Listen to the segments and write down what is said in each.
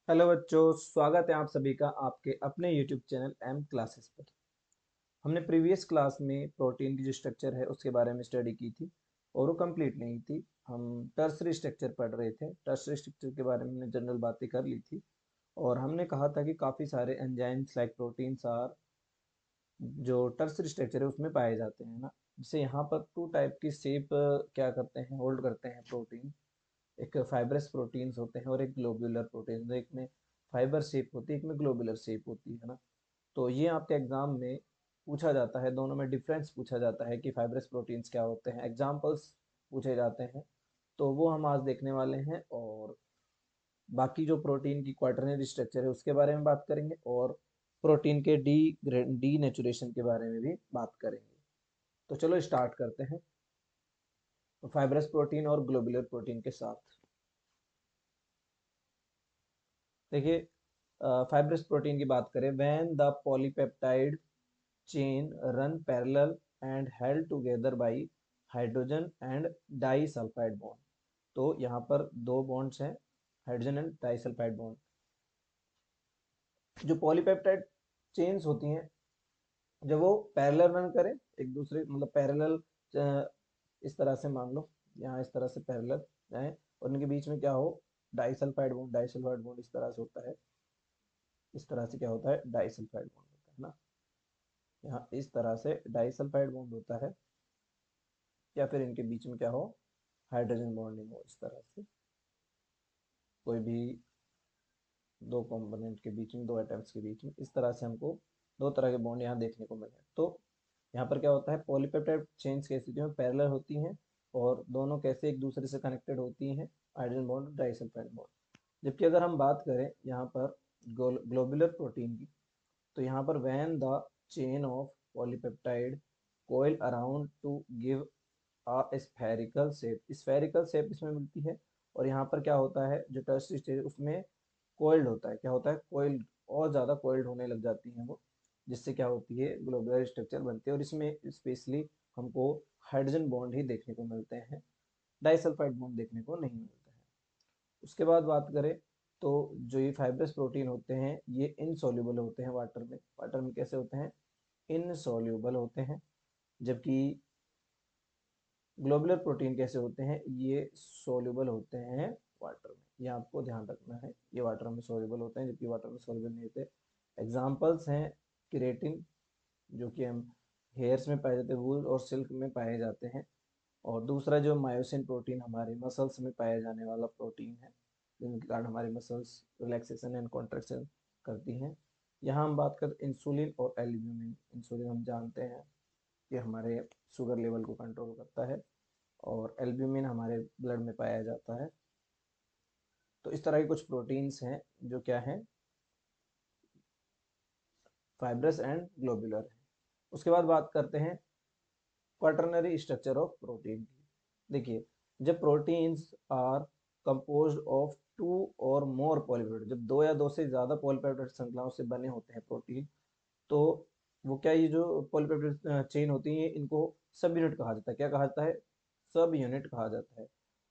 Hello बच्चों, स्वागत है आप सभी का आपके अपने YouTube चैनल एम क्लासेस पर। हमने प्रीवियस क्लास में प्रोटीन की जो स्ट्रक्चर है उसके बारे में स्टडी की थी और वो कंप्लीट नहीं थी। हम टर्सरी स्ट्रक्चर पढ़ रहे थे। टर्सरी स्ट्रक्चर के बारे में हमने जनरल बातें कर ली थी और हमने कहा था कि काफ़ी सारे एंजाइम्स लाइक प्रोटीन्स आर जो टर्सरी स्ट्रक्चर है उसमें पाए जाते हैं ना। जैसे यहाँ पर टू टाइप की शेप क्या करते हैं, होल्ड करते हैं प्रोटीन। एक फाइब्रस प्रोटीन्स होते हैं और एक ग्लोबुलर प्रोटीन। एक में फाइबर शेप होती है, एक में ग्लोबुलर शेप होती है ना। तो ये आपके एग्जाम में पूछा जाता है, दोनों में डिफरेंस पूछा जाता है कि फाइब्रस प्रोटीन्स क्या होते हैं, एग्जाम्पल्स पूछे जाते हैं। तो वो हम आज देखने वाले हैं और बाकी जो प्रोटीन की क्वाटरनरी स्ट्रक्चर है उसके बारे में बात करेंगे और प्रोटीन के डी नेचुरेशन के बारे में भी बात करेंगे। तो चलो स्टार्ट करते हैं फाइब्रस प्रोटीन और ग्लोबुलर प्रोटीन के साथ। देखिए, फाइब्रस प्रोटीन की बात करें, when the polypeptide chain run parallel and held together by hydrogen and disulphide bond. तो यहाँ पर दो बॉन्ड्स हैं, हाइड्रोजन एंड डाइसल्फाइड बॉन्ड। जो पॉलीपेप्टाइड चेन्स होती हैं, जब वो पैरेलल रन करें एक दूसरे, मतलब पैरेलल, इस तरह से मान लो, यहाँ इस तरह से पैरेलल जाए और इनके बीच में क्या हो, डाइसल्फाइड बॉन्ड इस तरह से होता है। इस तरह से क्या होता है, डाइसल्फाइड बॉन्ड होता है ना। यहाँ इस तरह से डाइसल्फाइड बॉन्ड होता है, या फिर इनके बीच में क्या हो, हाइड्रोजन बॉन्डिंग हो इस तरह से। कोई भी दो कंपोनेंट के बीच में, दो एटम्स के बीच में इस तरह से हमको दो तरह के बॉन्ड यहाँ देखने को मिले। तो यहाँ पर क्या होता है, पॉलीपेप्टाइड चेन्स की स्थिति में पैरेलल होती हैं और दोनों कैसे एक दूसरे से कनेक्टेड होती हैं, हाइड्रोजन बॉन्ड और डाइसल्फाइड बॉन्ड। जबकि अगर हम बात करें यहाँ पर ग्लोबुलर प्रोटीन की, तो यहाँ पर when the chain of polypeptide coil around to give spherical shape, spherical shape इसमें मिलती है। और यहाँ पर क्या होता है, जो टर्सरी स्टेज उसमें कोइल्ड होता है, क्या होता है, कोइल्ड, और ज़्यादा कोइल्ड होने लग जाती हैं वो, जिससे क्या होती है, ग्लोबुलर स्ट्रक्चर बनती है। और इसमें स्पेशली हमको हाइड्रोजन बॉन्ड ही देखने को मिलते हैं, डाइसल्फाइड बॉन्ड देखने को नहीं मिलता है। उसके बाद बात करें तो जो ये फाइब्रस प्रोटीन होते हैं ये इनसॉल्युबल होते हैं वाटर में। वाटर में कैसे होते हैं, इनसॉल्युबल होते हैं। जबकि ग्लोबुलर प्रोटीन कैसे होते हैं, ये सोल्यूबल होते हैं वाटर में। ये आपको ध्यान रखना है, ये वाटर में सोल्यूबल होते हैं जबकि वाटर में सोल्यूबल नहीं होते। एग्जाम्पल्स हैं केराटिन, जो कि हम हेयर्स में पाए जाते हैं, वूल और सिल्क में पाए जाते हैं। और दूसरा जो मायोसिन प्रोटीन हमारे मसल्स में पाया जाने वाला प्रोटीन है, जिनके कारण हमारी मसल्स रिलैक्सेशन एंड कॉन्ट्रेक्शन करती हैं। यहाँ हम बात करें इंसुलिन और एल्ब्यूमिन। इंसुलिन हम जानते हैं कि हमारे शुगर लेवल को कंट्रोल करता है और एल्ब्यूमिन हमारे ब्लड में पाया जाता है। तो इस तरह के कुछ प्रोटीन्स हैं जो क्या हैं, फाइब्रस एंड ग्लोबुलर है। उसके बाद बात करते हैं क्वाटरनरी स्ट्रक्चर ऑफ प्रोटीन की। देखिए, जब proteins are composed of two or more polypeptide, जब दो या दो से ज़्यादा पॉलीपेप्टाइड श्रृंखलाओं से बने होते हैं प्रोटीन, तो वो क्या, ये जो पॉलीपेप्टाइड चेन होती है इनको सब यूनिट कहा जाता है। क्या कहा जाता है, सब यूनिट कहा जाता है।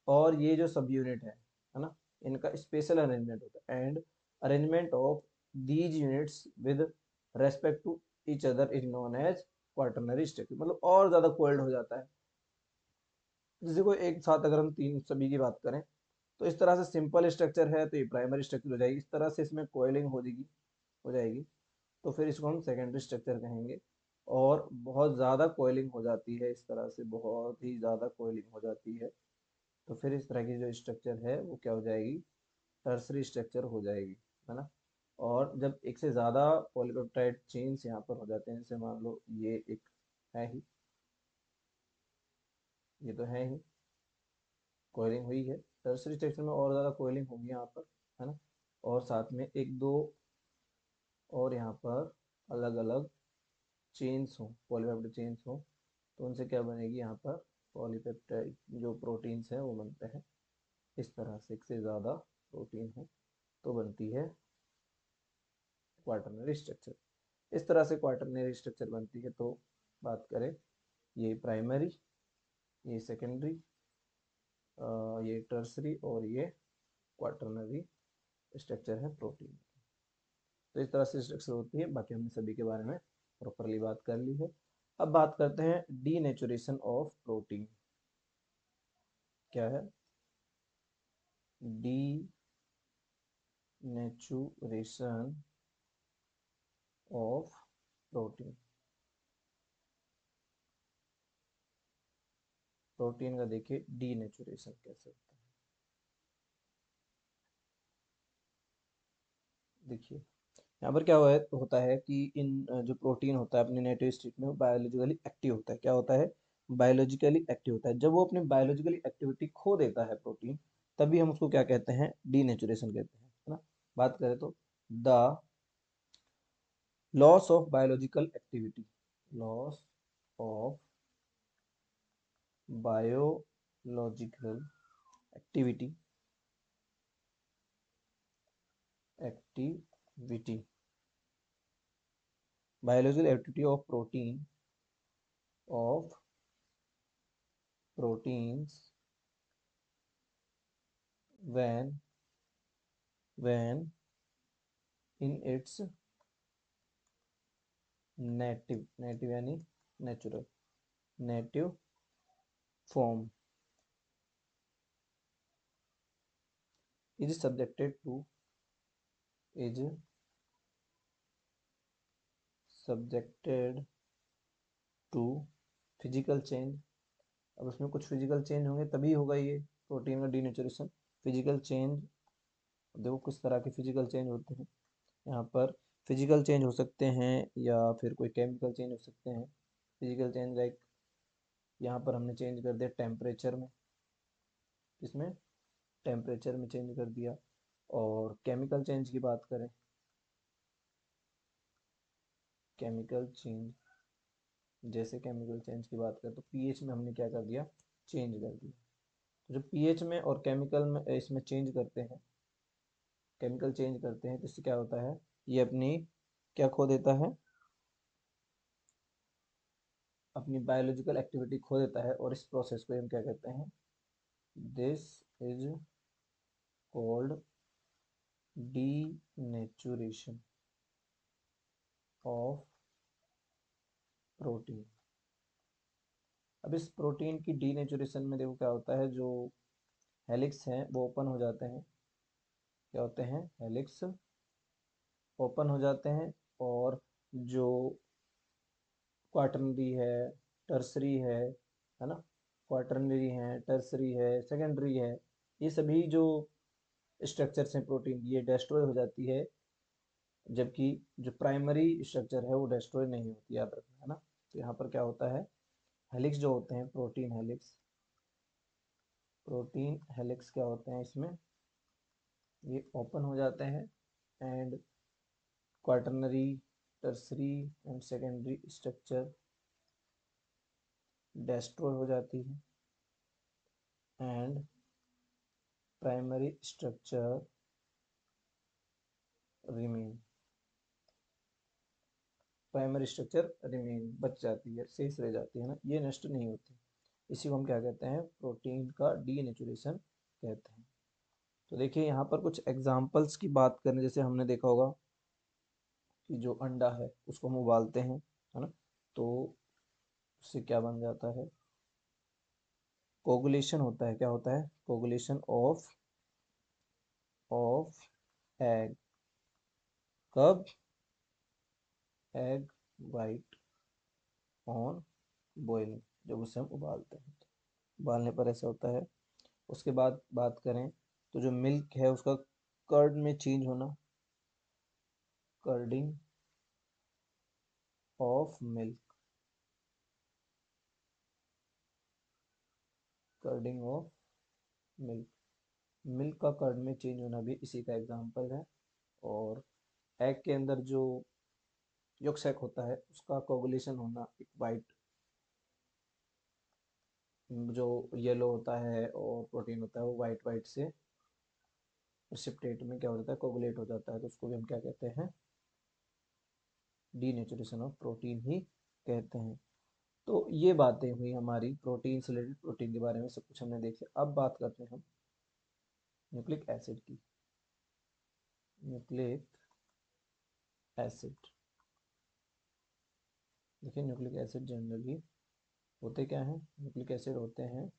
और ये जो सब यूनिट है ना, इनका स्पेशल अरेंजमेंट होता है and arrangement of these units with respect to each other is known as quaternary structure. मतलब और ज्यादा कोल्ड हो जाता है। जैसे कोई एक साथ अगर हम तीन सभी की बात करें, तो इस तरह से सिंपल स्ट्रक्चर है तो ये प्राइमरी स्ट्रक्चर हो जाएगी। इस तरह से इसमें कोयलिंग हो जाएगी तो फिर इसको हम सेकेंडरी स्ट्रक्चर कहेंगे। और बहुत ज़्यादा कोयलिंग हो जाती है, इस तरह से बहुत ही ज़्यादा कोयलिंग हो जाती है, तो फिर इस तरह की जो स्ट्रक्चर है वो क्या हो जाएगी, टर्सरी स्ट्रक्चर हो जाएगी, है ना। और जब एक से ज़्यादा पॉलीपेप्टाइड चेन्स यहाँ पर हो जाते हैं, जैसे मान लो ये एक है ही, ये तो है ही, कोयलिंग हुई है। टर्सरी स्ट्रक्चर में और ज़्यादा कोयलिंग होगी यहाँ पर, है ना। और साथ में एक दो और यहाँ पर अलग अलग चेन्स हो, पॉलीपेप्टाइड चेन्स हो, तो उनसे क्या बनेगी, यहाँ पर पॉलीपेप्टाइड जो प्रोटीन्स हैं वो बनते हैं। इस तरह से एक से ज़्यादा प्रोटीन हो तो बनती है क्वाटरनरी स्ट्रक्चर। इस तरह से क्वाटरनरी स्ट्रक्चर बनती है। तो बात करें, ये प्राइमरी, ये सेकेंडरी, ये टर्सरी और ये क्वाटरनरी स्ट्रक्चर है प्रोटीन। तो इस तरह से स्ट्रक्चर होती है। बाकी हमने सभी के बारे में प्रॉपरली बात कर ली है। अब बात करते हैं डीनेचुरेशन ऑफ प्रोटीन। क्या है डीनेचुरेशन ऑफ प्रोटीन? प्रोटीन का देखिए डीनेचुरेशन कैसे होता है। देखिए यहाँ पर क्या होता है कि इन जो प्रोटीन होता है अपने नेटिव स्टेट में वो बायोलॉजिकली एक्टिव होता है। क्या होता है? बायोलॉजिकली एक्टिव होता है। जब वो अपनी बायोलॉजिकली एक्टिविटी खो देता है प्रोटीन, तभी हम उसको क्या कहते हैं? डीनेचुरेशन कहते हैं, है ना। बात करें तो the loss of biological activity, loss of biological activity, activity biological activity of proteins when in its native यानी natural native form is subjected to is subjected to physical change। अब उसमें कुछ फिजिकल चेंज होंगे तभी होगा ये protein का denaturation. Physical change देखो किस तरह के फिजिकल चेंज होते हैं यहाँ पर। फिजिकल चेंज हो सकते हैं या फिर कोई केमिकल चेंज हो सकते हैं। फिजिकल चेंज लाइक यहाँ पर हमने चेंज कर दिया टेम्परेचर में, इसमें टेम्परेचर में चेंज कर दिया। और केमिकल चेंज की बात करें, केमिकल चेंज जैसे केमिकल चेंज की बात करें तो पीएच में हमने क्या कर दिया? चेंज कर दिया। तो जो पीएच में और केमिकल में इसमें चेंज करते हैं, केमिकल चेंज करते हैं तो इससे क्या होता है? ये अपनी क्या खो देता है? अपनी बायोलॉजिकल एक्टिविटी खो देता है। और इस प्रोसेस को हम क्या कहते हैं? This is called denaturation of protein. अब इस प्रोटीन की डीनेचुरेशन में देखो क्या होता है, जो हेलिक्स हैं वो ओपन हो जाते हैं। क्या होते हैं? हेलिक्स ओपन हो जाते हैं। और जो क्वाटरनरी है, टर्सरी है ना, क्वाटरनरी है, टर्सरी है, सेकेंडरी है, ये सभी जो स्ट्रक्चर्स हैं प्रोटीन की, ये डिस्ट्रॉय हो जाती है। जबकि जो प्राइमरी स्ट्रक्चर है वो डिस्ट्रॉय नहीं होती, याद रखना, है ना। तो यहाँ पर क्या होता है? हेलिक्स जो होते हैं, प्रोटीन हेलिक्स, प्रोटीन हेलिक्स क्या होते हैं इसमें? ये ओपन हो जाते हैं and quaternary, tertiary and secondary structure destroy हो जाती है and primary structure remain, primary structure remain बच जाती है, शेष रह जाती है ना, ये नष्ट नहीं होती। इसी को हम क्या कहते हैं? प्रोटीन का डीनेचुरेशन कहते हैं। तो देखिए यहाँ पर कुछ एग्जांपल्स की बात करें, जैसे हमने देखा होगा कि जो अंडा है उसको हम उबालते हैं, है ना। तो उससे क्या बन जाता है? कोगुलेशन होता है। क्या होता है? Coagulation of egg. कब? एग वाइट ऑन बॉइलिंग, जब उसे हम उबालते हैं, उबालने पर ऐसा होता है। उसके बाद बात करें तो जो मिल्क है उसका कर्ड में चेंज होना, curding of milk, curding of milk, milk का कर्ड में चेंज होना भी इसी का एग्जांपल है। और एग के अंदर जो yolk sac होता है उसका कोगुलेशन होना, एक वाइट जो येलो होता है और प्रोटीन होता है वो वाइट वाइट से प्रेसिपिटेट में क्या हो जाता है? कोगुलेट हो जाता है। तो उसको भी हम क्या कहते हैं? डीनेचुरेशन ऑफ प्रोटीन ही कहते हैं। तो ये बातें हुई हमारी प्रोटीन से रिलेटेड, प्रोटीन के बारे में सब कुछ हमने देख लिया। अब बात करते हैं हम न्यूक्लिक एसिड की। Nucleic acid. देखिए न्यूक्लिक एसिड जनरली होते क्या हैं, न्यूक्लिक एसिड होते हैं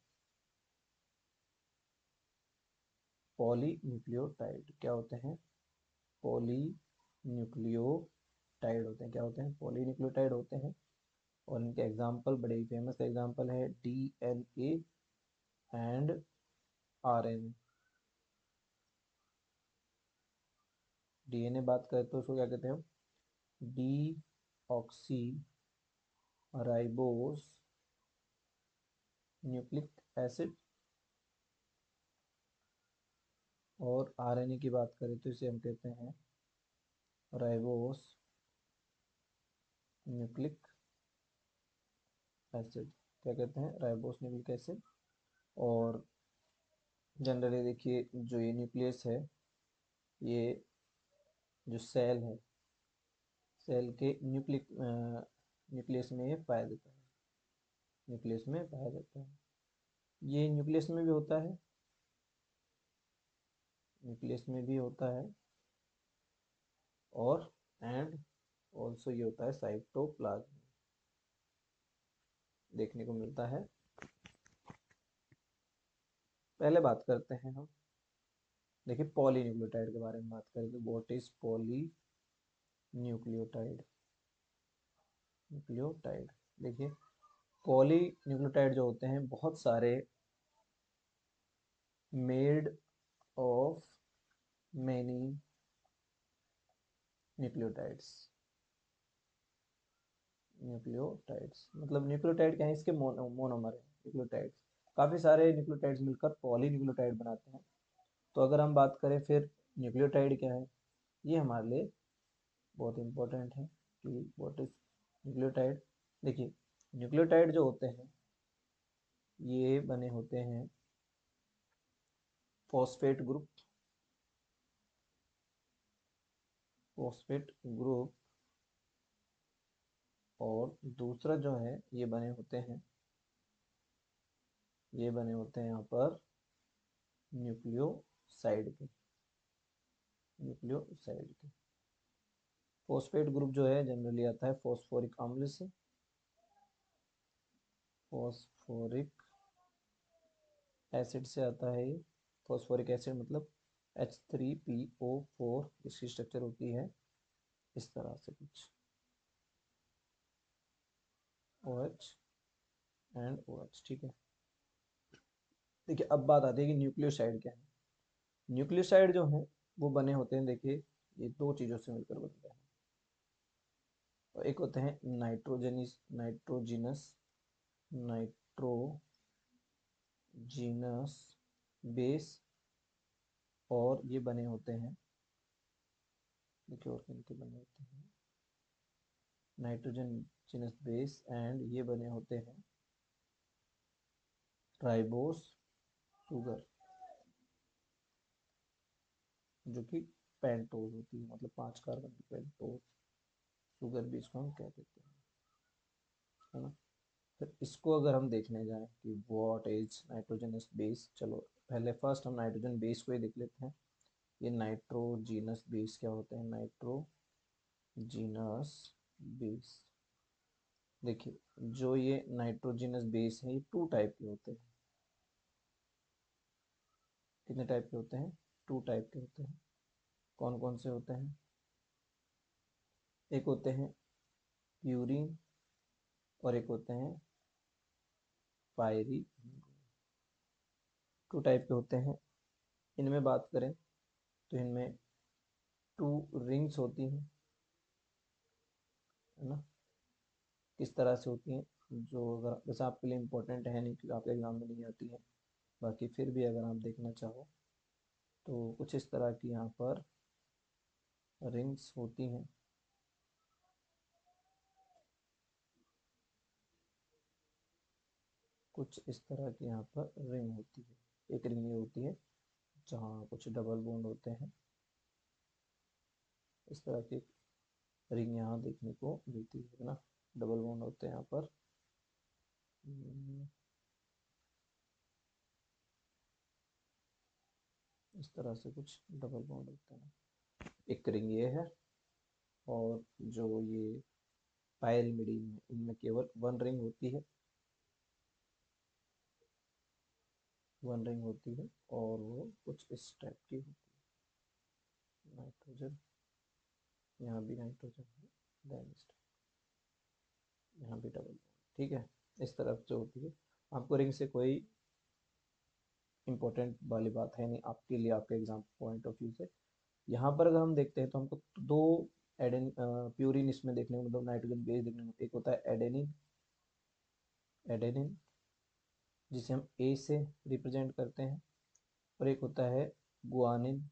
पॉलीन्यूक्लियोटाइड। क्या होते हैं? पॉलीन्यूक्लियोटाइड होते हैं। क्या होते हैं? पॉलीन्यूक्लियोटाइड होते हैं। और इनके एग्जाम्पल, बड़े ही फेमस एग्जाम्पल है डीएनए एंड आरएनए। डीएनए बात करें तो उसको क्या कहते हैं? D oxy ribose nucleic acid. और आरएनए की बात करें तो इसे हम कहते हैं राइबोस न्यूक्लिक एसिड। क्या कहते हैं? Ribose nucleic acid. और जनरली देखिए जो ये न्यूक्लियस है, ये जो सेल है, सेल के न्यूक्लियस में ये पाया जाता है। न्यूक्लियस में पाया जाता है। ये न्यूक्लियस में भी होता है, न्यूक्लियस में भी होता है। और एंड ऑल्सो ये होता है साइटोप्लाज्म, देखने को मिलता है। पहले बात करते हैं हम, देखिए पॉलीन्यूक्लियोटाइड के बारे में बात करें तो व्हाट इज पॉलीन्यूक्लियोटाइड? न्यूक्लियोटाइड, देखिए पॉलीन्यूक्लियोटाइड जो होते हैं बहुत सारे made of many nucleotides. Nucleotides मतलब न्यूक्लियोटाइड क्या है? इसके मोनोमर है न्यूक्लियोटाइड्स। काफी सारे न्यूक्लियोटाइड्स मिलकर पॉलीन्यूक्लियोटाइड बनाते हैं। तो अगर हम बात करें फिर न्यूक्लियोटाइड क्या है, ये हमारे लिए बहुत इंपॉर्टेंट है कि व्हाट इज न्यूक्लियोटाइड। देखिए न्यूक्लियोटाइड जो होते हैं ये बने होते हैं फॉस्फेट ग्रुप, फॉस्फेट ग्रुप। और दूसरा जो है ये बने होते हैं, ये बने होते हैं यहाँ पर न्यूक्लियोसाइड के, न्यूक्लियोसाइड के। फॉस्फेट ग्रुप जो है जनरली आता है फॉस्फोरिक अम्ल से, फॉस्फोरिक एसिड से आता है ये। फॉस्फोरिक एसिड मतलब H3PO4, इसकी स्ट्रक्चर होती है इस तरह से कुछ, OH एंड OH। ठीक है। देखिए अब बात आती है कि न्यूक्लियोसाइड क्या है। न्यूक्लियोसाइड जो है वो बने होते हैं, देखिए ये दो चीजों से मिलकर बनते हैं। और एक होते हैं नाइट्रोजिनस नाइट्रोजीनस बेस। और ये बने होते हैं, देखिए और किनके बने होते हैं, नाइट्रोजनस बेस। एंड ये बने होते हैं राइबोस शुगर, जो कि पेंटोज होती है, मतलब 5 कार्बन की पेंटोज शुगर भी इसको हम कह देते हैं, है ना। फिर इसको अगर हम देखने जाएं कि व्हाट इज नाइट्रोजनस बेस, चलो पहले फर्स्ट हम नाइट्रोजन बेस को ही देख लेते हैं। ये नाइट्रोजीनस बेस क्या होते हैं? नाइट्रोजीनस बेस, देखिए जो ये नाइट्रोजीनस बेस है ये 2 टाइप के होते हैं। कितने टाइप के होते हैं? 2 टाइप के होते हैं। कौन कौन से होते हैं? एक होते हैं प्यूरिन और एक होते हैं पायरी। 2 टाइप के होते हैं। इनमें बात करें तो इनमें 2 रिंग्स होती हैं, है ना। किस तरह से होती हैं, जो अगर वैसे आपके लिए इम्पोर्टेंट है नहीं क्योंकि आपके एग्जाम में नहीं आती है, बाकी फिर भी अगर आप देखना चाहो तो कुछ इस तरह की यहाँ पर रिंग्स होती हैं। कुछ इस तरह की यहाँ पर रिंग होती है। एक रिंग ये होती है जहाँ कुछ डबल बॉन्ड होते हैं, इस तरह की रिंग यहाँ देखने को मिलती है ना। डबल बॉन्ड होते हैं यहाँ पर। इस तरह से कुछ डबल बॉन्ड होते हैं। एक रिंग ये है, और जो ये पायरिमिडीन में, इनमें केवल वन रिंग होती है, वन रिंग होती है, और वो कुछ इस टाइप की होती है। नाइट्रोजन, यहाँ भी नाइट्रोजन है, देन इस टाइप, यहाँ भी डबल, ठीक है। इस तरफ जो होती है, आपको रिंग से कोई इंपॉर्टेंट वाली बात है नहीं आपके लिए, आपके एग्जाम पॉइंट ऑफ व्यू से। यहाँ पर अगर हम देखते हैं तो हमको दो एडेन प्यूरिन इसमें देखने को, मतलब नाइट्रोजन बेस देखने को, एक होता है एडेनिन, एडेनिन जिसे हम ए से रिप्रेजेंट करते हैं, और एक होता है गुआनिन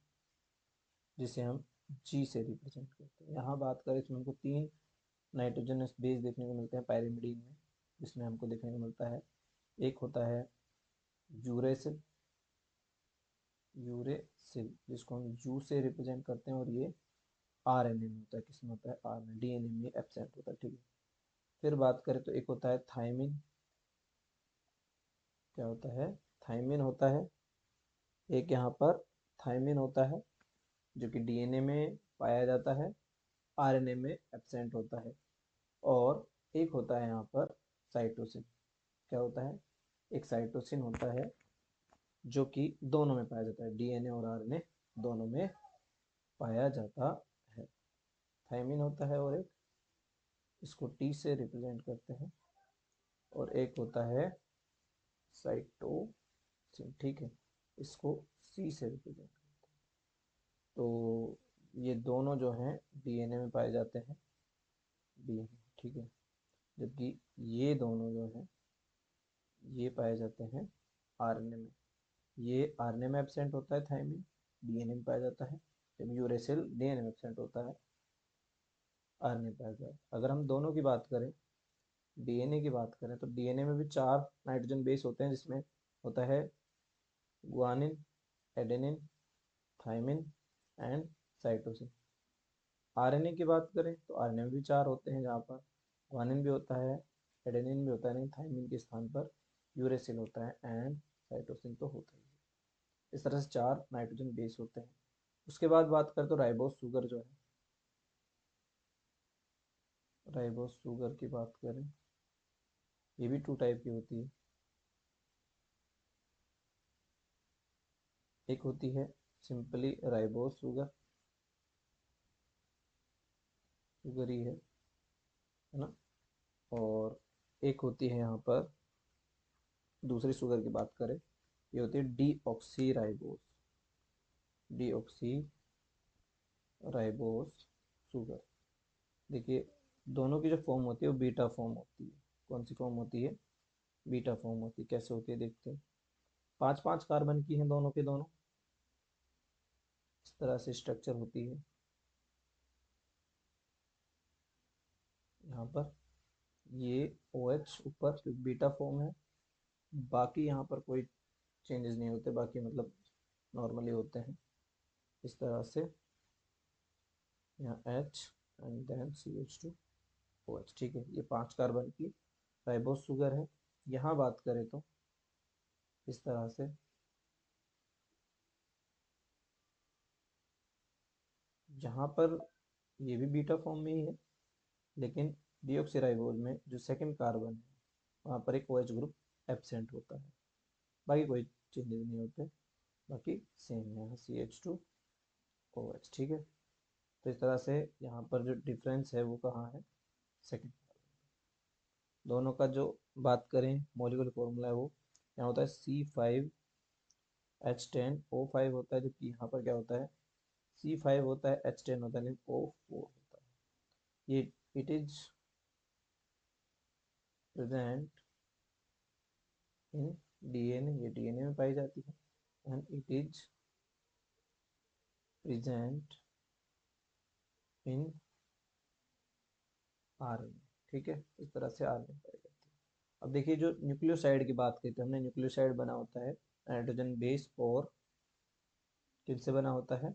जिसे हम जी से रिप्रेजेंट करते हैं। यहाँ बात करें इसमें हमको तीन नाइट्रोजनस बेस देखने को मिलते हैं पायरिमिडीन में, जिसमें हमको देखने को मिलता है, एक होता है यूरेसिल, यूरेसिल जिसको हम यू से रिप्रेजेंट करते हैं, और ये आरएनए में होता है, किसमें होता है, आरएनए, डीएनए में एब्सेंट होता है, ठीक है। फिर बात करें तो एक होता है थायमिन, क्या होता है, थायमिन होता है, एक यहाँ पर थायमिन होता है जो कि डीएनए में पाया जाता है, आरएनए में एब्सेंट होता है, और एक होता है यहाँ पर साइटोसिन, क्या होता है, एक साइटोसिन होता है जो कि दोनों में पाया जाता है, डीएनए और आरएनए दोनों में पाया जाता है। थायमिन होता है, और एक इसको टी से रिप्रेजेंट करते हैं, और एक होता है साइटोसिन, ठीक है, इसको सी से रिप्रेजेंट करते हैं। तो ये दोनों जो हैं डीएनए में पाए जाते हैं, डीएनए, ठीक है, जबकि ये दोनों जो हैं ये पाए जाते हैं आरएनए में। ये आरएनए में एब्सेंट होता है थायमिन, डीएनए में पाया जाता है, जब यूरेसिल डीएनए में एब्सेंट होता है, आरएनए पाया जाता है। अगर हम दोनों की बात करें, डीएनए की बात करें, तो डीएनए में भी चार नाइट्रोजन बेस होते हैं, जिसमें होता है guanine, adenine, thymine and cytosine. RNA की बात करें तो आरएनए में भी चार होते हैं, जहाँ पर गुआनिन भी होता है, एडेनिन भी होता है, लेकिन थायमिन के स्थान पर यूरेसिल होता है, एंड साइटोसिन तो होता ही है। इस तरह से चार नाइट्रोजन बेस होते हैं। उसके बाद बात करें तो राइबोस शुगर जो है, राइबोस शुगर की बात करें, ये भी टू टाइप की होती है। एक होती है सिंपली राइबोस शुगर, शुगर ही है ना, और एक होती है यहाँ पर दूसरी शुगर की बात करें, ये होती है deoxy ribose, deoxy ribose sugar. देखिए दोनों की जो फॉर्म होती है वो बीटा फॉर्म होती है। कौन सी फॉर्म होती है, बीटा फॉर्म होती है। कैसे होती है देखते हैं, पांच पांच कार्बन की हैं दोनों के दोनों, इस तरह से स्ट्रक्चर होती है। यहाँ पर ये OH ऊपर बीटा फॉर्म है, बाकी यहाँ पर कोई चेंजेस नहीं होते, बाकी मतलब नॉर्मली होते हैं इस तरह से, यहाँ H एंड देन CH2OH, ठीक है। ये पांच कार्बन की राइबोस शुगर है। यहाँ बात करें तो इस तरह से, यहाँ पर ये भी बीटा फॉर्म में ही है, लेकिन डीऑक्सीराइबोज में जो सेकंड कार्बन है वहाँ पर एक OH ग्रुप एब्सेंट होता है, बाकी कोई चेंजेस नहीं होते, बाकी सेम है, CH2OH, ठीक है। तो इस तरह से यहाँ पर जो डिफरेंस है वो कहाँ है, सेकंड, दोनों का जो बात करें मॉलिक्यूलर फॉर्मूला है वो यहाँ होता है C5H10O5 होता है, जबकि यहाँ पर क्या होता है, C5 होता है, H10 होता है, लेकिन O4 होता है। ये it is present in DNA, ये डीएनए में पाई जाती है, and it is present in RNA, ठीक है। इस तरह से आरएनए पाई जाती है। अब देखिए जो न्यूक्लियोसाइड की बात की थी हमने, न्यूक्लियोसाइड बना होता है नाइट्रोजन बेस और किससे बना होता है,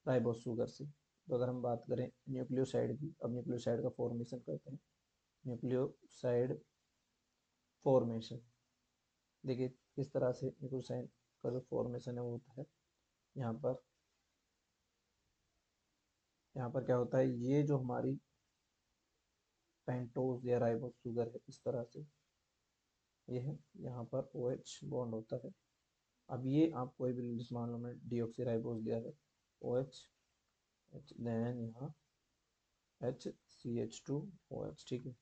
राइबोस शुगर से। तो अगर हम बात करें न्यूक्लियोसाइड की, अब न्यूक्लियोसाइड का फॉर्मेशन करते हैं, न्यूक्लियोसाइड फॉर्मेशन, देखिए किस तरह से न्यूक्लियोसाइड का जो फॉर्मेशन है वो होता है, यहाँ पर यहाँ पर क्या होता है, ये जो हमारी पेंटोज या राइबोस शुगर है इस तरह से ये है, यहाँ पर OH बॉन्ड होता है। अब ये आप कोई भी जैसे मान लो मैं डीऑक्सीराइबोस दिया है, OH देन यहाँ HCH2OH, ठीक है।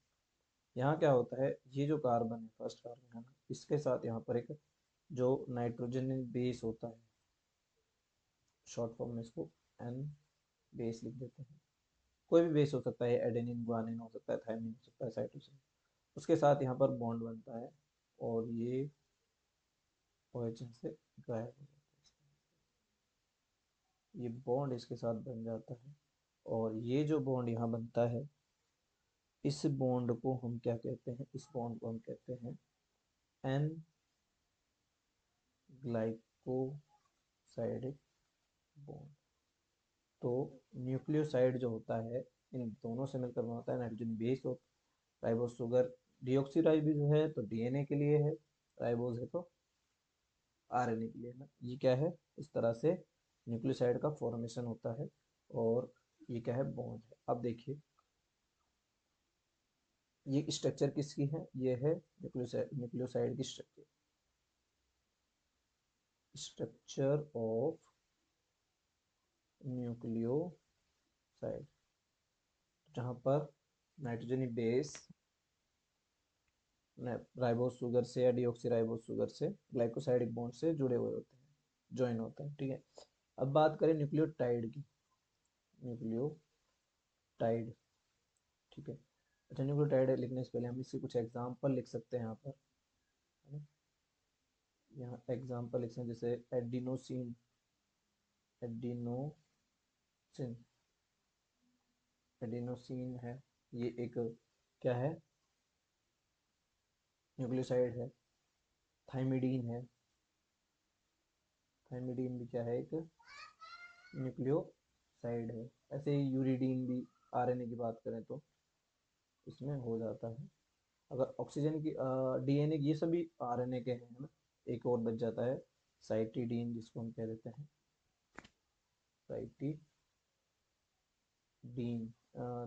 यहाँ क्या होता है, ये जो कार्बन है फर्स्ट कार्बन है ना, इसके साथ यहाँ पर एक जो नाइट्रोजन बेस होता है, शॉर्ट फॉर्म में इसको एन बेस लिख देते हैं। कोई भी बेस हो सकता है, एडेनिन गुआनिन हो सकता है, थायमिन हो सकता है, साइटोसिन, उसके साथ यहाँ पर बॉन्ड बनता है और ये OH से गायब हो जाता है। ये बॉन्ड इसके साथ बन जाता है और ये जो बॉन्ड यहाँ बनता है, इस बॉन्ड को हम क्या कहते हैं, इस बॉन्ड को हम कहते हैं एन ग्लाइकोसाइडिक बॉन्ड। तो न्यूक्लियोसाइड जो होता है इन दोनों से मिलकर बना होता है नाइट्रोजन बेस और राइबोस शुगर। डीऑक्सीराइबोस जो है तो डीएनए के लिए है, राइबोस है तो आरएनए के लिए है ना। ये क्या है, इस तरह से न्यूक्लियोसाइड का फॉर्मेशन होता है और ये क्या है, बॉन्ड है। अब देखिए ये स्ट्रक्चर किसकी है, ये है न्यूक्लियोसाइड की स्ट्रक्चर, स्ट्रक्चर ऑफ न्यूक्लियोसाइड, जहाँ पर नाइट्रोजन बेस राइबोस शुगर से या डीऑक्सीराइबोस शुगर से ग्लाइकोसाइडिक बॉन्ड से जुड़े हुए होते हैं, ज्वाइन होते हैं, ठीक है। अब बात करें न्यूक्लियोटाइड की, न्यूक्लियोटाइड, ठीक है। अच्छा, न्यूक्लियोटाइड लिखने से पहले हम इसके कुछ एग्जाम्पल लिख सकते हैं यहाँ पर, है ना। यहाँ एग्जाम्पल लिख सकते हैं जैसे एडिनोसिन, एडिनोसिन, एडिनोसिन है, ये एक क्या है, न्यूक्लियोसाइड है। थाइमिडीन है, थाइमिडीन भी क्या है, एक न्यूक्लियोसाइड है। ऐसे ही यूरिडीन भी, आरएनए की बात करें तो इसमें हो जाता है। अगर ऑक्सीजन की डीएनए, ये सभी आरएनए के हैं ना। एक और बच जाता है साइटिडीन, जिसको हम कह देते हैं साइटिडीन।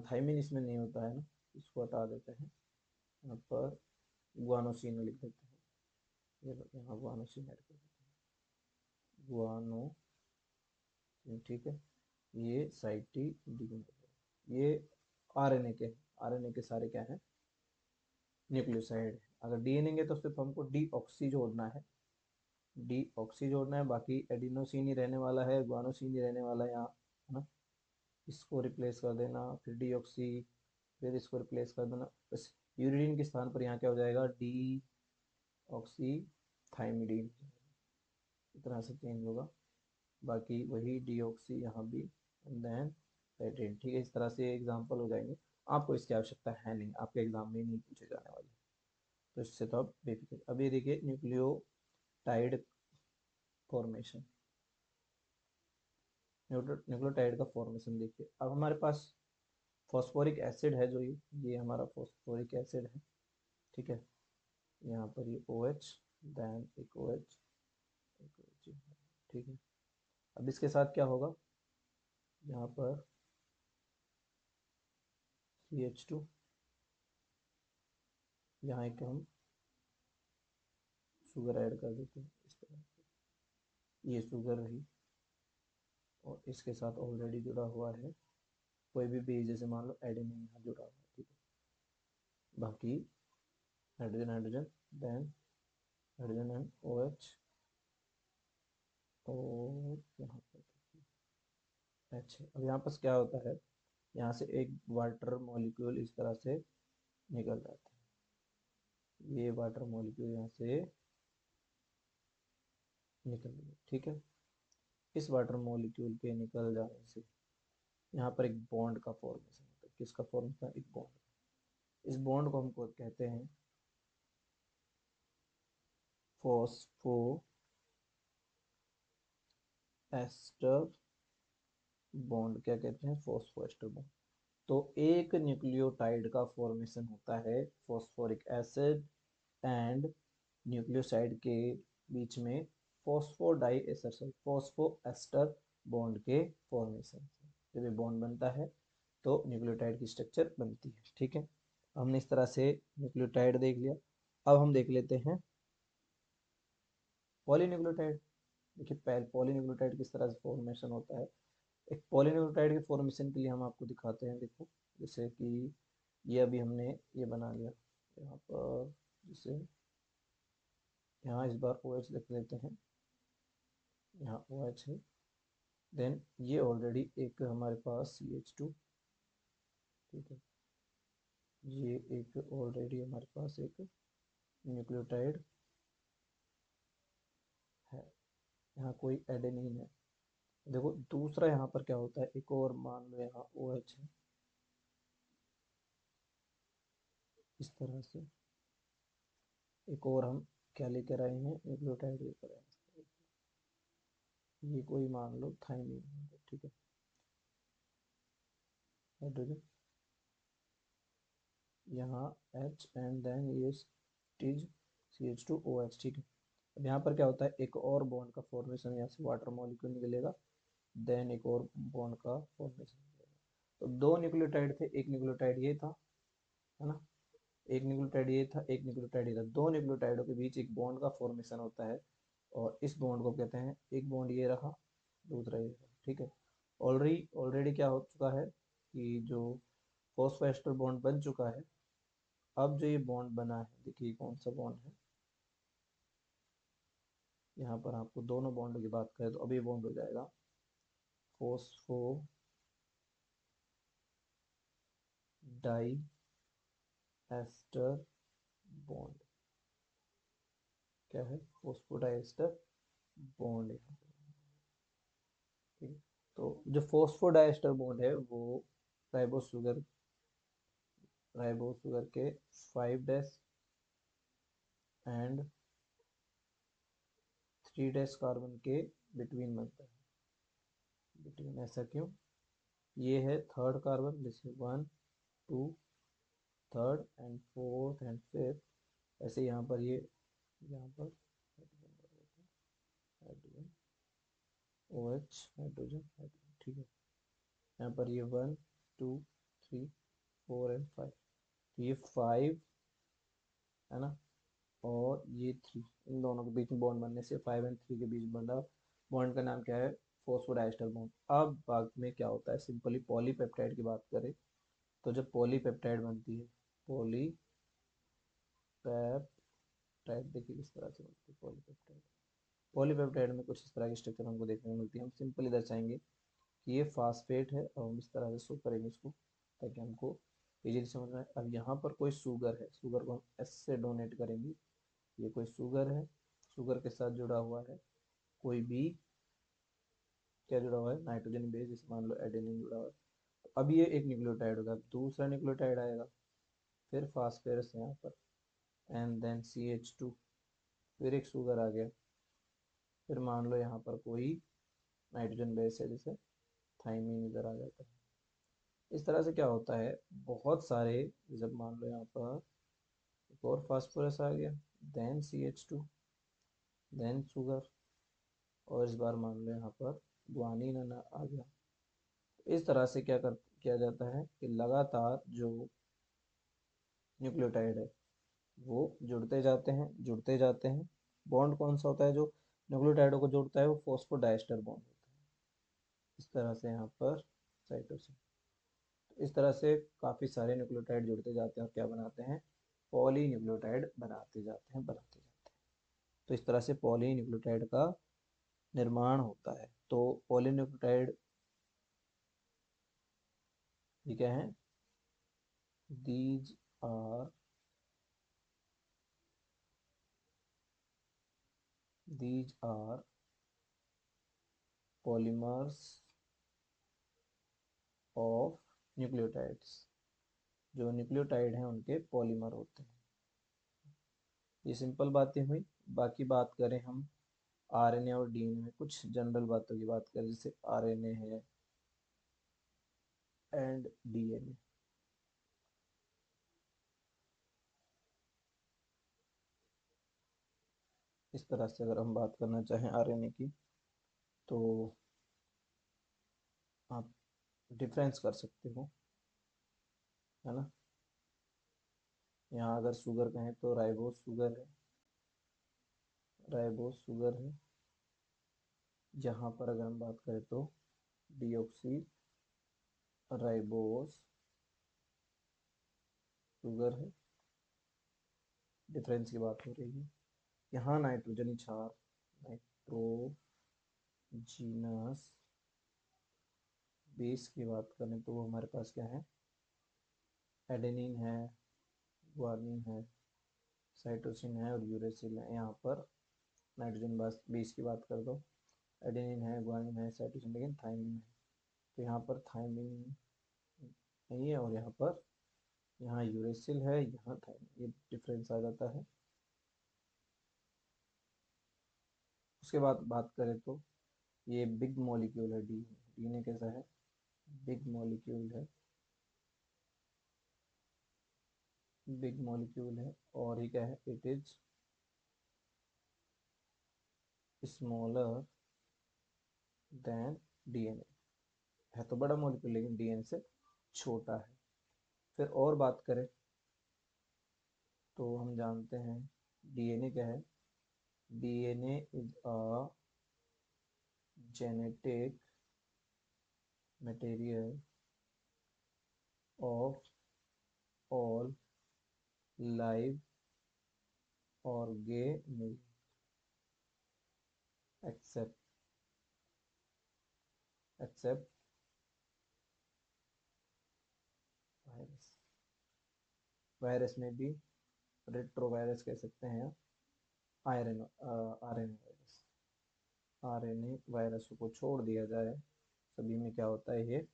थाइमिन इसमें नहीं होता है ना, इसको हटा देते हैं, यहाँ पर गुआनोसिन लिख देते हैं। ये यहाँ गुआनोसिन ऐड कर देते हैं, गुआनोसिन, ठीक है। ये साइटिडीन, ये आरएनए के, आरएनए के सारे क्या हैं, न्यूक्लियोसाइड है। अगर डीएनए है तो सिर्फ हमको डीऑक्सी जोड़ना है, डीऑक्सी जोड़ना है, बाकी एडिनोसिन ही रहने वाला है, गुआनोसिन ही रहने वाला है यहाँ, है ना। इसको रिप्लेस कर देना, फिर डीऑक्सी, फिर इसको रिप्लेस कर देना, बस यूरिडीन के स्थान पर यहाँ क्या हो जाएगा, डी ऑक्सी थाइमिडीन, इस तरह से चेंज होगा। बाकी वही डीऑक्सी यहाँ भी, देन साइट्रेन, ठीक है। इस तरह से एग्जाम्पल हो जाएंगे। आपको इसकी आवश्यकता है नहीं, आपके एग्जाम में नहीं पूछे जाने वाले, तो इससे तो आप बेफिक्र। अब ये देखिए न्यूक्लियोटाइड फॉर्मेशन, न्यूक्लियोटाइड का फॉर्मेशन देखिए। अब हमारे पास फॉस्फोरिक एसिड है, जो ये हमारा फॉस्फोरिक एसिड है, ठीक है। यहाँ पर ये OH, देन एक OH, एक OH, ठीक है। अब इसके साथ क्या होगा, यहाँ पर CH2, यहाँ एक हम शुगर ऐड कर देते हैं इस तरह से, ये शुगर रही और इसके साथ ऑलरेडी जुड़ा हुआ है कोई भी बेस, जैसे मान लो एडेनिन यहाँ जुड़ा हुआ है, ठीक है। बाकी hydrogen hydrogen, then hydrogen and OH, और यहाँ पर H है। अब यहाँ पर क्या होता है, यहाँ से एक वाटर मॉलिक्यूल इस तरह से निकल जाता है, ये वाटर मॉलिक्यूल यहाँ से निकल गया, ठीक है। इस वाटर मॉलिक्यूल के निकल जाने से यहाँ पर एक बॉन्ड का फॉर्मेशन होता है। किसका फॉर्मेशन, एक बॉन्ड। इस बॉन्ड को हमको कहते हैं फॉस्फो एस्टर बॉन्ड, क्या कहते हैं, फॉस्फो एस्टर बॉन्ड। तो एक न्यूक्लियोटाइड का फॉर्मेशन होता है फॉस्फोरिक एसिड एंड न्यूक्लियोसाइड के बीच में फॉस्फोडाइएस्टर, फॉस्फो एस्टर बॉन्ड के फॉर्मेशन से। जब ये बॉन्ड बनता है तो न्यूक्लियोटाइड की स्ट्रक्चर बनती है। ठीक है, हमने इस तरह से न्यूक्लियोटाइड देख लिया। अब हम देख लेते हैं पॉलीन्यूक्लियोटाइड। देखिए पहले पॉलीन्यूक्लियोटाइड किस तरह से फॉर्मेशन होता है। एक पॉलीन्यूक्लियोटाइड के फॉर्मेशन के लिए हम आपको दिखाते हैं। देखो जैसे कि ये अभी हमने ये बना लिया यहाँ पर, जैसे यहाँ इस बार OH लिख लेते हैं, यहाँ OH है। देन ये ऑलरेडी एक हमारे पास CH2, ठीक है, ये एक ऑलरेडी हमारे पास एक न्यूक्लियोटाइड है, यहाँ कोई एडेनिन है। देखो दूसरा यहाँ पर क्या होता है, एक और मान लो यहाँ OH है, इस तरह से एक और हम क्या लेकर आए हैं, न्यूक्लियोटाइड लेकर आए हैं। ये कोई मान लो थाइमिन है, ठीक है, हाइड्रोजन यहाँ H एंड देन ये इज CH2OH, ठीक है। अब यहाँ पर क्या होता है, एक और बॉन्ड का फॉर्मेशन, यहाँ से वाटर मॉलिक्यूल निकलेगा, देन एक और बॉन्ड का फॉर्मेशन निकलेगा। तो दो न्यूक्लियोटाइड थे, एक न्यूक्लियोटाइड ये था, है ना, एक न्यूक्लियोटाइड ये था, एक न्यूक्लियोटाइड ये था। दो न्यूक्लियोटाइडों के बीच एक बॉन्ड का फॉर्मेशन होता है और इस बॉन्ड को कहते हैं, एक बॉन्ड ये रहा, दूसरा ये रहा, ठीक है। ऑलरेडी ऑलरेडी क्या हो चुका है कि जो फॉस्फोएस्टर बॉन्ड बन चुका है। अब जो ये बॉन्ड बना है, देखिए कौन सा बॉन्ड है, यहाँ पर आपको दोनों बॉन्ड की बात करें तो अभी बॉन्ड हो जाएगा फोस्फो डाई एस्टर बॉन्ड। क्या है, फोस्फोडाइएस्टर बॉन्ड है, ठीक है। तो जो फोस्फोडाइएस्टर बॉन्ड है वो राइबोस शुगर, राइबोस शुगर के 5' एंड 3' कार्बन के बिटवीन बनता है। बिटवीन ऐसा क्यों, ये है थर्ड कार्बन, जैसे 1 2 third and fourth and fifth, ऐसे यहाँ पर ये, यहाँ पर हाइड्रोजन OH, हाइड्रोजन हाइड्रोजन, ठीक है। यहाँ पर ये 1 2 3 4 एंड 5, तो ये 5 है ना, और ये 3, इन दोनों के बीच में बॉन्ड बनने से 5 एंड 3 के बीच बना बॉन्ड का नाम क्या है, फोस्फोडाइएस्टर बॉन्ड। अब बाद में क्या होता है, सिंपली पॉलीपेप्टाइड की बात करें तो जब पॉलीपेप्टाइड बनती है, पॉलीपेप्टाइड देखिए किस तरह से बनती है पॉलीपेप्टाइड। पॉलीपेप्टाइड में कुछ इस तरह की स्ट्रक्चर हमको देखने को मिलती है। हम सिंपली दर्शाएंगे कि ये फास्फेट है और हम इस तरह से शो करेंगे इसको ताकि हमको इजीली समझ में आए। अब यहाँ पर कोई शुगर है, शुगर को हम S से डोनेट करेंगे, ये कोई शुगर है, शुगर के साथ जुड़ा हुआ है कोई भी, क्या जुड़ा हुआ है, नाइट्रोजन बेस, जैसे मान लो एडेनिन जुड़ा हुआ है। तो अब ये एक न्यूक्लियोटाइड होगा, दूसरा न्यूक्लियोटाइड आएगा, फिर फास्फेरस यहाँ पर एंड देन CH2, फिर एक शुगर आ गया, फिर मान लो यहाँ पर कोई नाइट्रोजन बेस है, जैसे थाइमीन इधर आ जाता है। इस तरह से क्या होता है, बहुत सारे, जब मान लो यहाँ पर एक और फास्फोरस आ गया, देन CH2, देन शुगर, और इस बार मान लो यहाँ पर गुआनिन आ गया। इस तरह से किया जाता है कि लगातार जो न्यूक्लियोटाइड है वो जुड़ते जाते हैं, जुड़ते जाते हैं। बॉन्ड कौन सा होता है जो न्यूक्लियोटाइडों को जोड़ता है, वो फॉस्फोडाइएस्टर बॉन्ड होता है। इस तरह से यहाँ पर साइटोसिन, तो इस तरह से काफ़ी सारे न्यूक्लियोटाइड जुड़ते जाते हैं और क्या बनाते हैं, पॉली न्यूक्लियोटाइड बनाते जाते हैं, बनाते जाते हैं। तो इस तरह से पॉली न्यूक्लियोटाइड का निर्माण होता है। तो पॉली न्यूक्लियोटाइड ये क्या है, these are these are polymers of nucleotides, जो न्यूक्लियोटाइड हैं उनके पॉलीमर होते हैं। ये सिंपल बातें हुई। बाकी बात करें हम RNA और DNA में कुछ जनरल बातों की बात करें, जैसे RNA है एंड DNA। इस तरह से अगर हम बात करना चाहें RNA की, तो आप डिफरेंस कर सकते हो, है ना। यहाँ अगर शुगर कहें तो राइबोस शुगर है, राइबोस शुगर है। यहाँ पर अगर हम बात करें तो डीऑक्सी राइबोस शुगर है। डिफरेंस की बात हो रही है। यहाँ नाइट्रोजन क्षार, नाइट्रोजीनस बेस की बात करें तो वो हमारे पास क्या है, एडेनिन है, ग्वानिन है, साइटोसिन है और यूरेसिल है। यहाँ पर नाइट्रोजन बेस की बात कर दो, एडेनिन है, ग्वानिन है, साइटोसिन, लेकिन थायमिन है। तो यहाँ पर थायमिन नहीं है और यहाँ यूरेसिल है, यहाँ थायमिन, ये डिफरेंस आ जाता है। उसके बाद बात करें तो ये बिग मॉलिक्यूल है, डीएनए कैसा है, बिग मॉलिक्यूल है, बिग मॉलिक्यूल है। और ये क्या है, it is smaller than DNA, है तो बड़ा मॉलिक्यूल लेकिन डीएनए से छोटा है। फिर और बात करें तो हम जानते हैं डीएनए क्या है, DNA is a genetic material of all live organism except except virus. Virus में भी रेट्रोवायरस कह सकते हैं, आरएनए वायरस, आरएनए वायरस को छोड़ दिया जाए सभी में क्या होता है, ये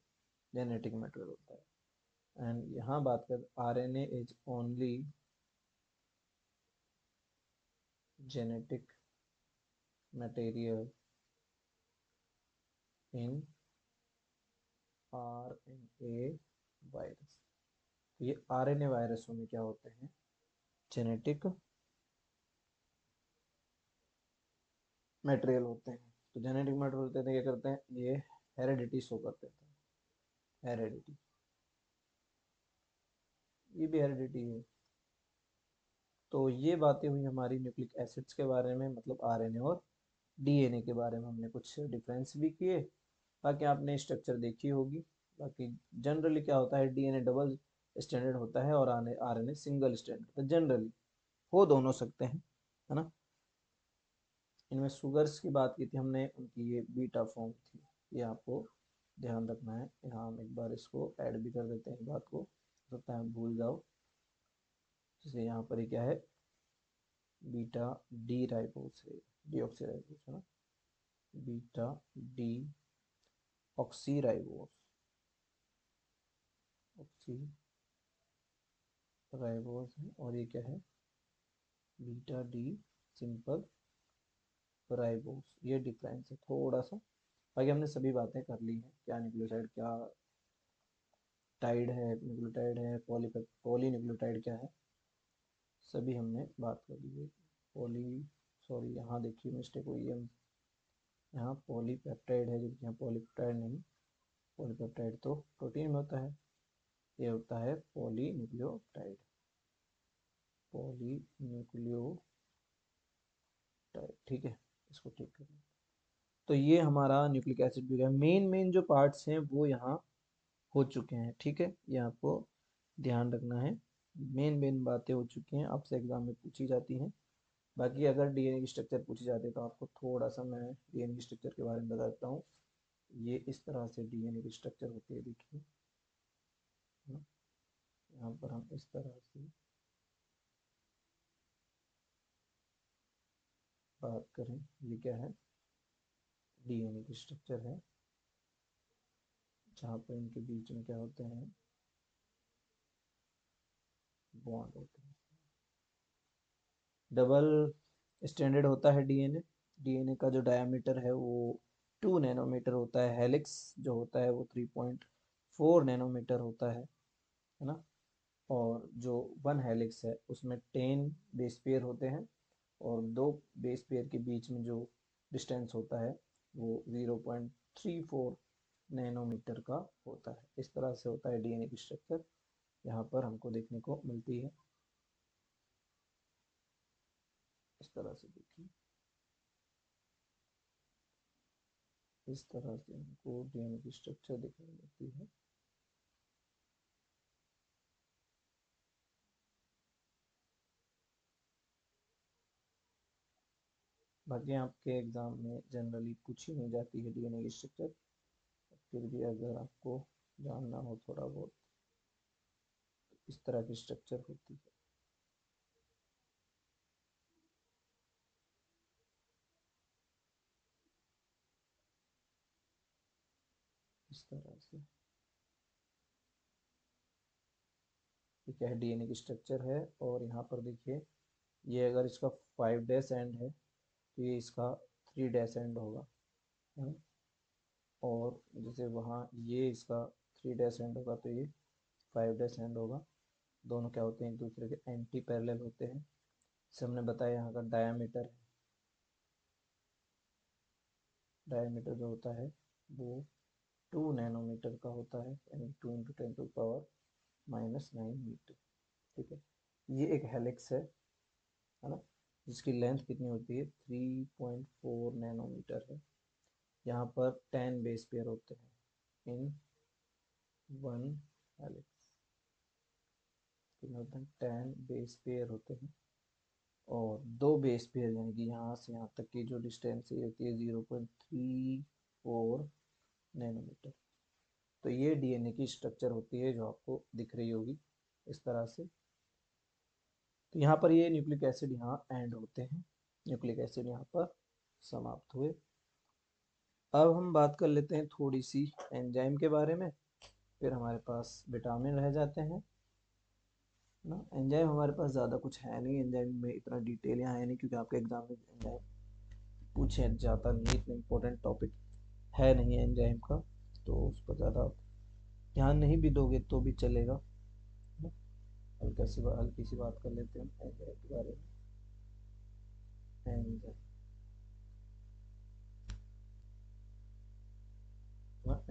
जेनेटिक मटेरियल होता है। एंड यहाँ बात कर, RNA is only genetic material in RNA virus. ये आरएनए वायरसों में क्या होते हैं, जेनेटिक मटेरियल होते हैं। तो जेनेटिक मटेरियल होते हैं, क्या करते हैं, ये हेरेडिटी शो कर देते हैं, हेरेडिटी, ये भी हेरेडिटी है। तो ये बातें हुई हमारी न्यूक्लिक एसिड्स के बारे में, मतलब आरएनए और डीएनए के बारे में हमने कुछ डिफरेंस भी किए। बाकी आपने स्ट्रक्चर देखी होगी। बाकी जनरली क्या होता है, डीएनए डबल स्टैंडर्ड होता है और आरएनए सिंगल स्टैंडर्ड होता है, जनरली हो दोनों सकते हैं, है ना। इनमें शुगर्स की बात की थी हमने, उनकी ये बीटा फॉर्म थी, ये आपको ध्यान रखना है। यहाँ हम एक बार इसको ऐड भी कर देते हैं, इस बात को हो सकता है भूल जाओ। जैसे यहाँ पर ये क्या है, बीटा डी राइबोस है, डीऑक्सी राइबोस है ना, beta D oxy ribose, oxy ribose है। और ये क्या है, बीटा डी सिंपल राइबोस। ये डिफरेंस है थोड़ा सा। बाकी हमने सभी बातें कर ली हैं, क्या न्यूक्लियोसाइड क्या टाइड है, न्यूक्लियोटाइड है, पॉली न्यूक्लियोटाइड क्या है, सभी हमने बात कर ली है। पॉली, सॉरी यहाँ देखिए मिस्टेक हुई है, यहाँ पॉलीपेप्टाइड है जबकि यहाँ पॉलीपेप्टाइड नहीं, पॉलीपेप्टाइड तो प्रोटीन में होता है, ये होता है पॉली न्यूक्लियोटाइड, पॉली न्यूक्लियोटाइड, ठीक है, इसको ठीक करें। तो ये हमारा न्यूक्लिक एसिड भी है, मेन मेन जो पार्ट्स हैं वो यहाँ हो चुके हैं, ठीक है, ये आपको ध्यान रखना है। मेन मेन बातें हो चुकी हैं, आपसे एग्जाम में पूछी जाती हैं। बाकी अगर डीएनए की स्ट्रक्चर पूछी जाती है तो आपको थोड़ा सा मैं डीएनए की स्ट्रक्चर के बारे में बता देता हूँ। ये इस तरह से डीएनए की स्ट्रक्चर होती है, देखिए, है ना। यहाँ पर हम इस तरह से बात करें, ये क्या है, डीएनए की स्ट्रक्चर है, जहाँ पर इनके बीच में क्या होते हैं, बॉन्ड होते हैं। डबल स्टैंडर्ड होता है डीएनए, डीएनए का जो डायमीटर है वो 2 नैनोमीटर होता है, हेलिक्स जो होता है वो 3.4 नैनोमीटर होता है ना। और जो 1 हेलिक्स है उसमें 10 बेस पेयर होते हैं, और 2 बेस पेयर के बीच में जो डिस्टेंस होता है वो 0.34 नैनोमीटर का होता है। इस तरह से होता है डीएनए की स्ट्रक्चर, यहाँ पर हमको देखने को मिलती है। इस तरह से देखिए, इस तरह से हमको डीएनए की स्ट्रक्चर दिखाई देती है। बाकी आपके एग्जाम में जनरली पूछी नहीं जाती है डीएनए की स्ट्रक्चर, फिर भी अगर आपको जानना हो थोड़ा बहुत, तो इस तरह की स्ट्रक्चर होती है। इस तरह से ये क्या है, डीएनए की स्ट्रक्चर है। और यहाँ पर देखिए, ये अगर इसका 5 डैश एंड है तो ये इसका 3 डैश एंड होगा, है ना। और जैसे वहाँ ये इसका 3 डैश एंड होगा तो ये 5 डैश एंड होगा। दोनों क्या होते हैं, एक दूसरे के एंटी पैरेलल होते हैं। जैसे हमने बताया यहाँ का डायामीटर है, डायामीटर जो होता है वो 2 नैनोमीटर का होता है, यानी 2 × 10⁻⁹ मीटर। ठीक है, ये एक हेलिक्स है ना, जिसकी लेंथ कितनी होती है, 3.4 नैनोमीटर है। यहाँ पर 10 बेस पेयर होते हैं इन वन हेलिक्स, कितने होते हैं, 10 बेस पेयर होते हैं। और 2 बेस पेयर यानी कि यहाँ से यहाँ तक की जो डिस्टेंस होती है 0.34 नैनोमीटर। तो ये डीएनए की स्ट्रक्चर होती है जो आपको दिख रही होगी इस तरह से। तो यहाँ पर ये न्यूक्लिक एसिड यहाँ एंड होते हैं, न्यूक्लिक एसिड यहाँ पर समाप्त हुए। अब हम बात कर लेते हैं थोड़ी सी एंजाइम के बारे में, फिर हमारे पास विटामिन रह जाते हैं ना। एंजाइम हमारे पास ज़्यादा कुछ है नहीं, एंजाइम में इतना डिटेल यहाँ है नहीं, क्योंकि आपके एग्जाम में एंजाइम पूछे जाता नहीं, इतना इम्पोर्टेंट टॉपिक है नहीं एंजाइम का, तो उस पर ज़्यादा ध्यान नहीं भी दोगे तो भी चलेगा। हल्की सी बात कर लेते हैं एंजाइम के बारे में।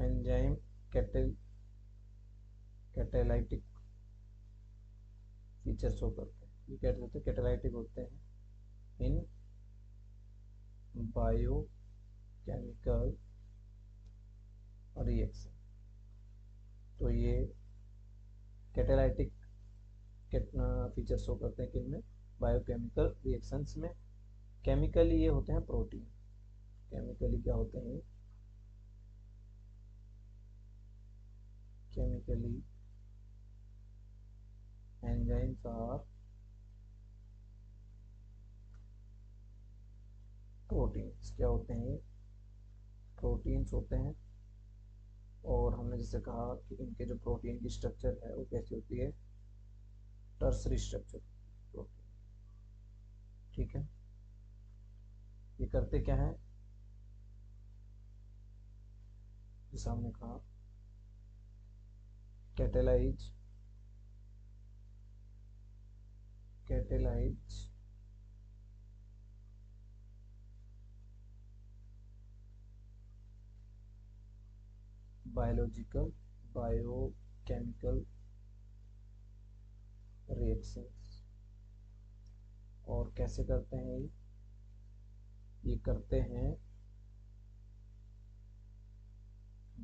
एंजाइम कैटेलाइटिक फीचर शो करते हैं। ये क्या होते हैं, कैटेलाइटिक होते हैं इन बायोकेमिकल रिएक्शन। तो ये कैटेलाइटिक कितना फीचर शो करते हैं किनमें, बायोकेमिकल रिएक्शंस में। केमिकली ये होते हैं प्रोटीन, केमिकली क्या होते हैं, केमिकली एंजाइम्स आर प्रोटीन्स। क्या होते हैं, प्रोटीन्स होते हैं। और हमने जैसे कहा कि इनके जो प्रोटीन की स्ट्रक्चर है वो कैसी होती है, टर्सरी स्ट्रक्चर प्रोटीन। ठीक है, ये करते क्या है, जैसे हमने कहा catalyse, catalyse biological biochemical reactions. और कैसे करते हैं ये करते हैं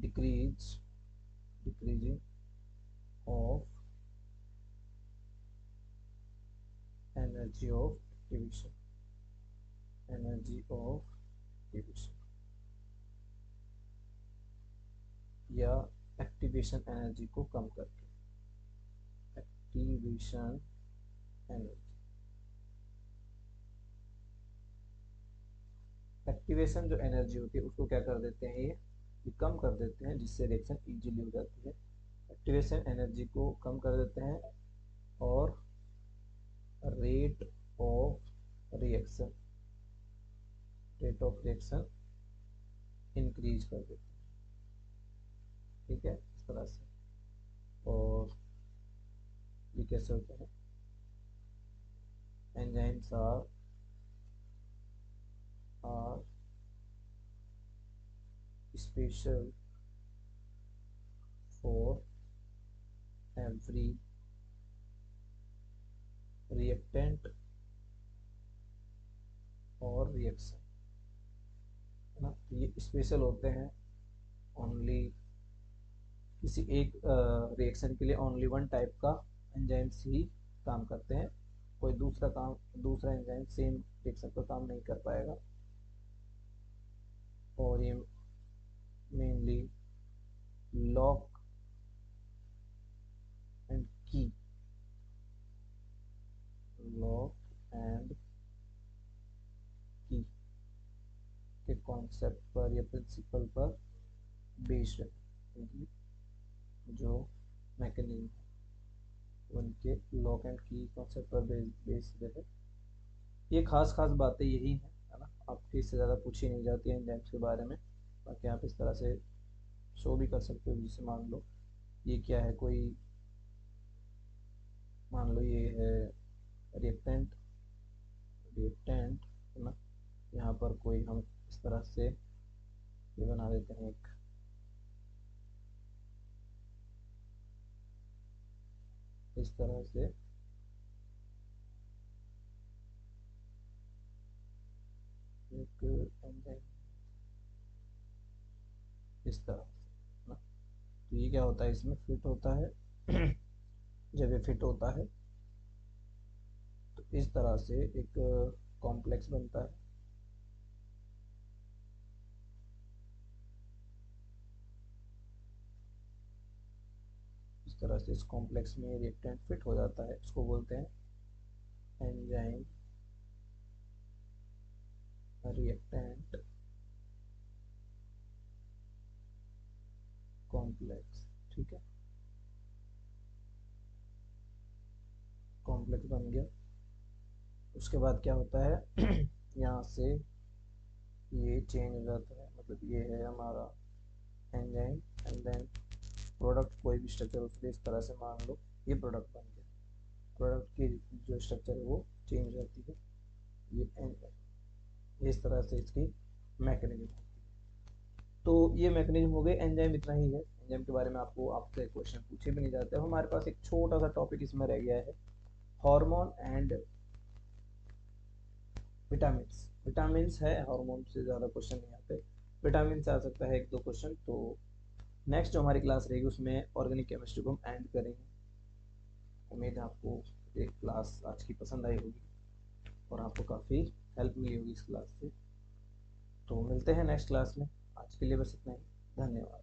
decreasing of energy of division, energy of division या एक्टिवेशन एनर्जी को कम करके, एक्टिवेशन एनर्जी। एक्टिवेशन जो एनर्जी होती है उसको क्या कर देते हैं, ये कम कर देते हैं, जिससे रिएक्शन इजीली हो जाती है। एक्टिवेशन एनर्जी को कम कर देते हैं और rate of reaction, rate of reaction increase कर देते हैं। ठीक है, इस तरह से। और ये कैसे होते हैं, enzymes are special for every reactant और रिएक्शन, है ना। ये स्पेशल होते हैं, ओनली किसी एक रिएक्शन के लिए ओनली वन टाइप का एंजाइम्स ही काम करते हैं, कोई दूसरा एंजाइम सेम रिएक्शन पर काम नहीं कर पाएगा। और ये मेनली लॉक एंड की, लॉक एंड की के कॉन्सेप्ट पर या प्रिंसिपल पर बेस्ड है, जो मैकेनिज्म है उनके लॉक एंड की कॉन्सेप्ट पर बेस्ड है। ये खास बातें यही हैं, है ना। आपकी इससे ज़्यादा पूछी नहीं जाती है एंजाइम्स के बारे में। बाकी आप इस तरह से शो भी कर सकते हो, जैसे मान लो ये क्या है, कोई मान लो ये है रिएक्टेंट, है ना। यहाँ पर कोई हम इस तरह से ये बना देते हैं इस तरह से एक एंजाइम इस तरह से, ना। तो ये क्या होता है, इसमें फिट होता है जब ये फिट होता है तो इस तरह से एक कॉम्प्लेक्स बनता है। इस तरह से इस कॉम्प्लेक्स में रिएक्टेंट फिट हो जाता है, इसको बोलते हैं एंजाइम रिएक्टेंट कॉम्प्लेक्स। ठीक है, कॉम्प्लेक्स बन गया। उसके बाद क्या होता है यहाँ से ये चेंज हो जाता है, मतलब ये है हमारा एंजाइम, एंड देन प्रोडक्ट कोई भी स्ट्रक्चर उसके इस तरह से मान लो ये प्रोडक्ट बन गया। प्रोडक्ट की जो स्ट्रक्चर है वो चेंज हो जाती है, ये एंजाइम, इस तरह से इसकी मैकेनिज्म होती है। तो ये मैकेनिज्म हो गए, एंजाइम इतना ही है। एंजाइम के बारे में आपसे क्वेश्चन पूछे भी नहीं जाते। अब हमारे पास एक छोटा सा टॉपिक इसमें रह गया है, हार्मोन एंड विटामिन। विटामिन है, हार्मोन से ज़्यादा क्वेश्चन नहीं आते, विटामिन से आ सकता है एक दो क्वेश्चन। तो नेक्स्ट जो हमारी क्लास रहेगी उसमें ऑर्गेनिक केमिस्ट्री को हम एंड करेंगे। उम्मीद है आपको एक क्लास आज की पसंद आई होगी और आपको काफ़ी हेल्प मिली होगी इस क्लास से। तो मिलते हैं नेक्स्ट क्लास में, आज के लिए बस इतना ही, धन्यवाद।